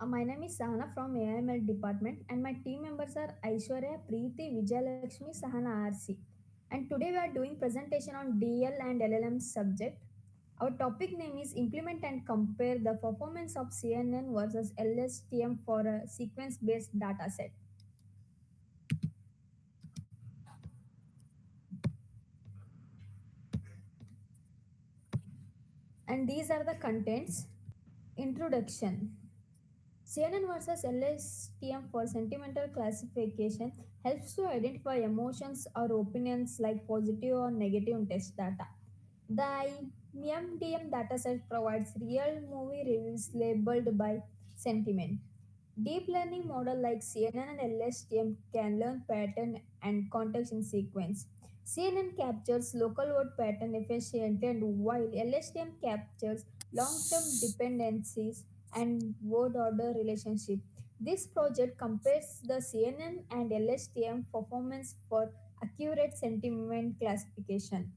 My name is Sahana from AML department and my team members are Aishwarya, Preeti, Vijayalakshmi, Sahana RC. And today we are doing presentation on DL and LLM subject. Our topic name is implement and compare the performance of CNN versus LSTM for a sequence based data set. And these are the contents. Introduction. CNN versus LSTM for sentimental classification helps to identify emotions or opinions like positive or negative in test data. The MDM dataset provides real movie reviews labeled by sentiment. Deep learning model like CNN and LSTM can learn pattern and context in sequence. CNN captures local word pattern efficiently and while LSTM captures long-term dependencies and word order relationship. This project compares the CNN and LSTM performance for accurate sentiment classification.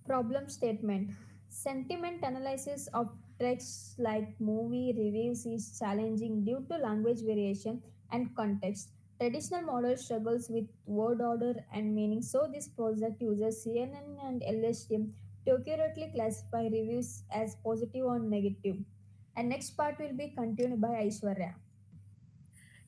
Problem statement. Sentiment analysis of texts like movie reviews is challenging due to language variation and context. Traditional model struggles with word order and meaning, so this project uses CNN and LSTM to accurately classify reviews as positive or negative. And next part will be continued by Aishwarya.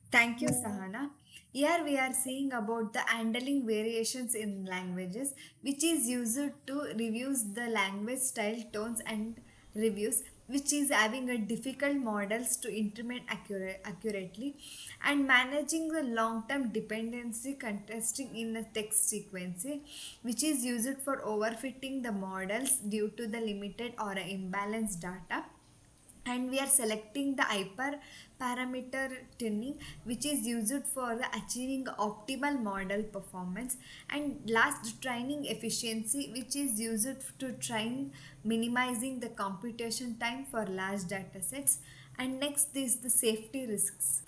Thank you, Sahana. Here we are seeing about the handling variations in languages, which is used to review the language style, tones, and reviews, which is having a difficult models to implement accurately, and managing the long-term dependency contesting in a text sequence, which is used for overfitting the models due to the limited or imbalanced data, and we are selecting the hyper parameter tuning, which is used for the achieving optimal model performance, and last training efficiency, which is used to train minimizing the computation time for large data sets. And next is the safety risks.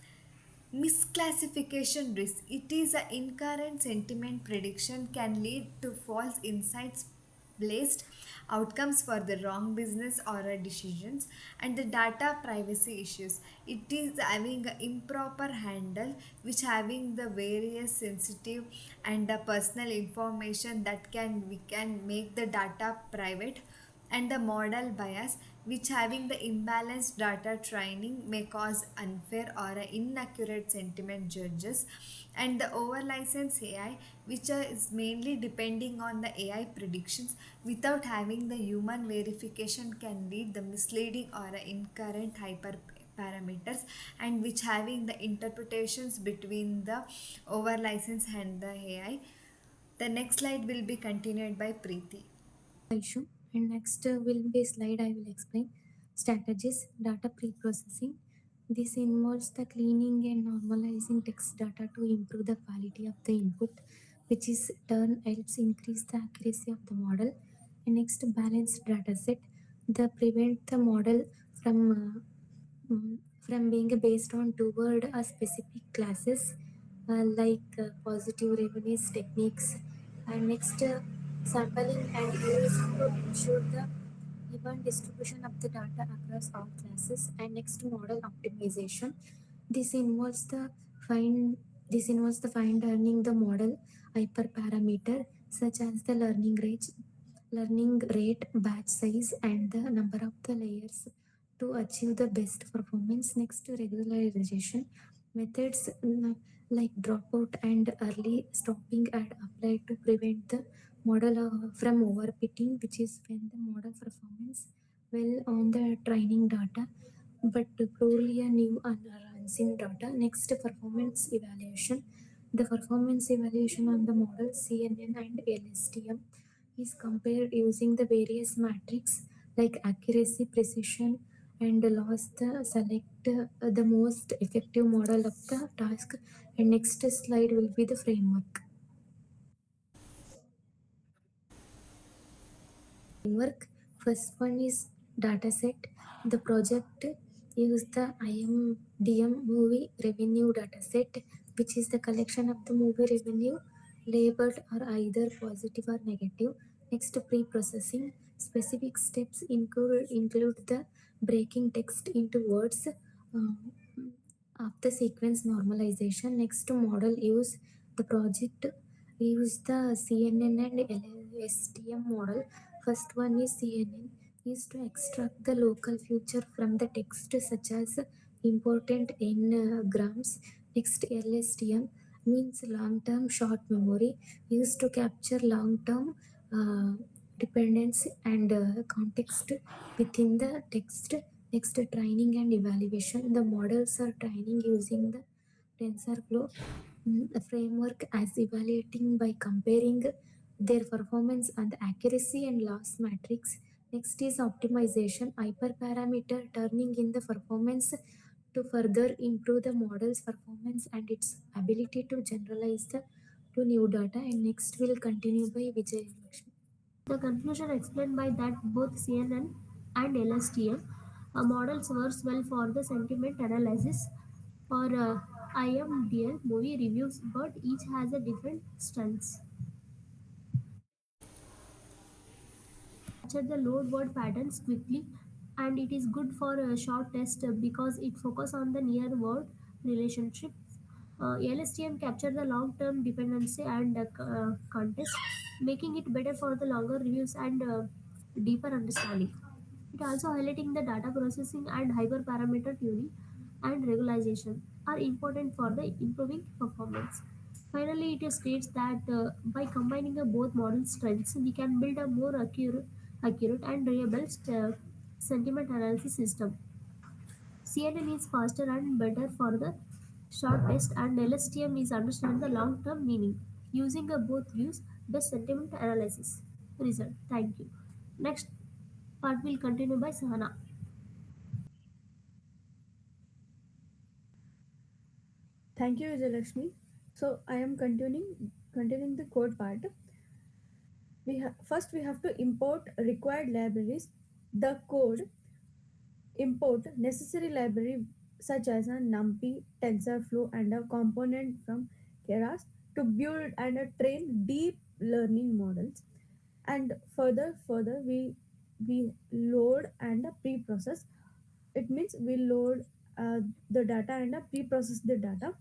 Misclassification risk. It is an incorrect sentiment prediction can lead to false insights placed outcomes for the wrong business or decisions, and the data privacy issues. It is having an improper handle which having the various sensitive and the personal information that can we can make the data private, and the model bias which having the imbalanced data training may cause unfair or inaccurate sentiment judges, and the over license AI which is mainly depending on the AI predictions without having the human verification can lead the misleading or incorrect hyper parameters, and which having the interpretations between the over license and the AI. The next slide will be continued by Preeti. Issue. And next will be slide I will explain strategies data pre-processing. This involves the cleaning and normalizing text data to improve the quality of the input, which is turn helps increase the accuracy of the model. And next balanced data set, the prevent the model from from being based on toward a specific classes positive revenues techniques. And next sampling and use to ensure the even distribution of the data across all classes. And next model optimization, this involves the find this involves the find learning the model hyperparameter such as the learning rate, batch size, and the number of the layers to achieve the best performance. Next, regularization methods like dropout and early stopping are applied to prevent the model from overfitting, which is when the model performance well on the training data but poorly a new unseen data. Next, performance evaluation. The performance evaluation on the model CNN and LSTM is compared using the various metrics like accuracy, precision, and loss. The select the most effective model of the task. And next slide will be the framework. Framework. First one is dataset. The project use the IMDM movie revenue dataset, which is the collection of the movie revenue labeled are either positive or negative. Next, pre-processing. Specific steps include the breaking text into words after sequence normalization. Next, model use the project use the CNN and LSTM model. First one is CNN is to extract the local feature from the text such as important in grams. Next, LSTM means long term short memory used to capture long term uh, dependence and context within the text. Next, training and evaluation. The models are training using the TensorFlow framework as evaluating by comparing their performance and accuracy and loss matrix. Next is optimization, hyperparameter turning in the performance to further improve the model's performance and its ability to generalize the to new data. And next will continue by Vijay Lakshmi. The conclusion explained by that both CNN and LSTM models works well for the sentiment analysis or IMDL movie reviews, but each has a different strengths. Capture the load word patterns quickly, and it is good for a short test because it focus on the near word relationship. LSTM capture the long term dependency and context, making it better for the longer reviews and deeper understanding. It also highlighting the data processing and hyperparameter tuning and regularization are important for the improving performance. Finally, it states that by combining both model strengths, we can build a more accurate and reliable sentiment analysis system. CNN is faster and better for the short test, and LSTM is understand the long-term meaning. Using both views, best sentiment analysis result. Thank you. Next part will continue by Sahana. Thank you, Vijalakshmi. So I am continuing the code part. First we have to import required libraries. The code import necessary library such as a NumPy, TensorFlow, and a component from Keras to build and train deep learning models. And further we load and pre-process. It means we load the data and pre-process the data.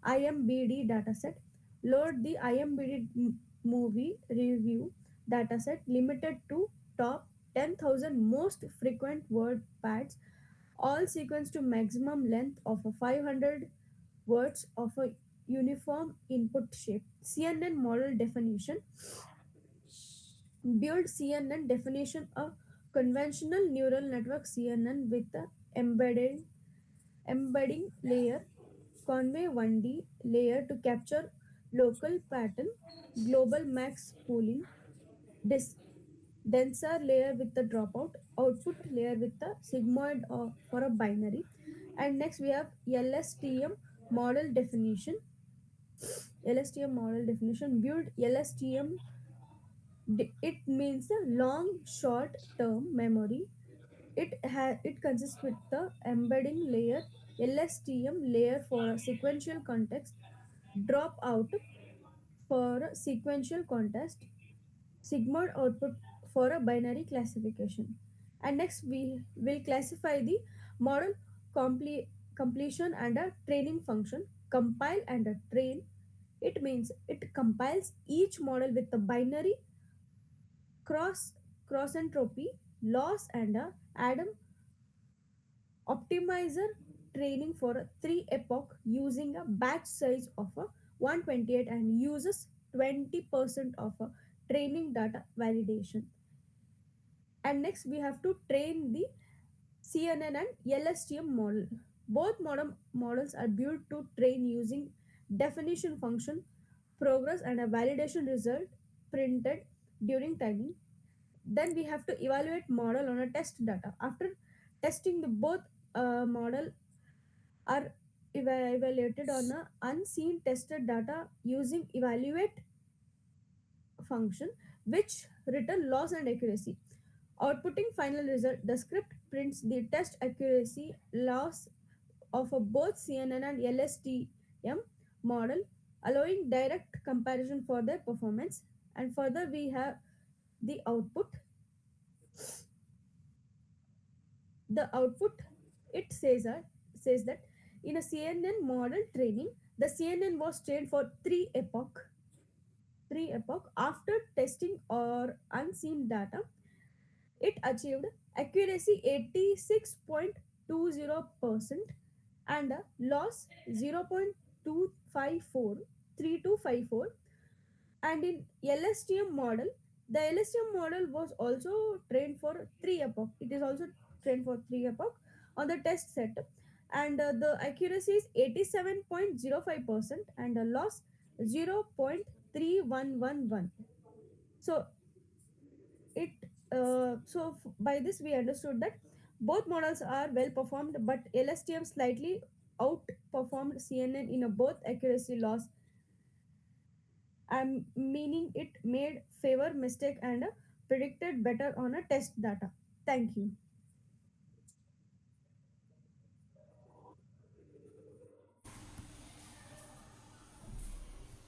IMBD dataset. Load the IMBD movie review dataset limited to top 10,000 most frequent word pads, all sequenced to maximum length of a 500 words of a uniform input shape. CNN model definition. Build CNN definition, a conventional neural network CNN with the embedding layer, Conway 1D layer to capture local pattern, global max pooling, dis- denser layer with the dropout, output layer with the sigmoid for a binary. And next we have LSTM model definition. LSTM model definition. Build LSTM. It means a long short term memory. It consists with the embedding layer, LSTM layer for a sequential context, dropout for a sequential context, sigmoid output for a binary classification. And next we will classify the model completion and a training function. Compile and a train. It means it compiles each model with the binary cross cross entropy loss and a Adam optimizer training for a 3 epoch using a batch size of a 128 and uses 20% of a training data validation. And next we have to train the CNN and LSTM model. Both models are built to train using definition function, progress and a validation result printed during training. Then we have to evaluate model on a test data. After testing, the both model are evaluated on a unseen tested data using evaluate function, which return loss and accuracy. Outputting final result, the script prints the test accuracy loss of a both CNN and LSTM model, allowing direct comparison for their performance. And further, we have the output. The output, it says that in a CNN model training, the CNN was trained for three epoch after testing or unseen data. It achieved accuracy 86.20% and a loss 0.254 and in LSTM model, the LSTM model was also trained for three epoch. It is also trained for three epoch on the test set, and the accuracy is 87.05% and a loss 0.3111. So it by this we understood that both models are well performed, but LSTM slightly outperformed CNN in a both accuracy loss, meaning it made favor mistake and predicted better on a test data. Thank you.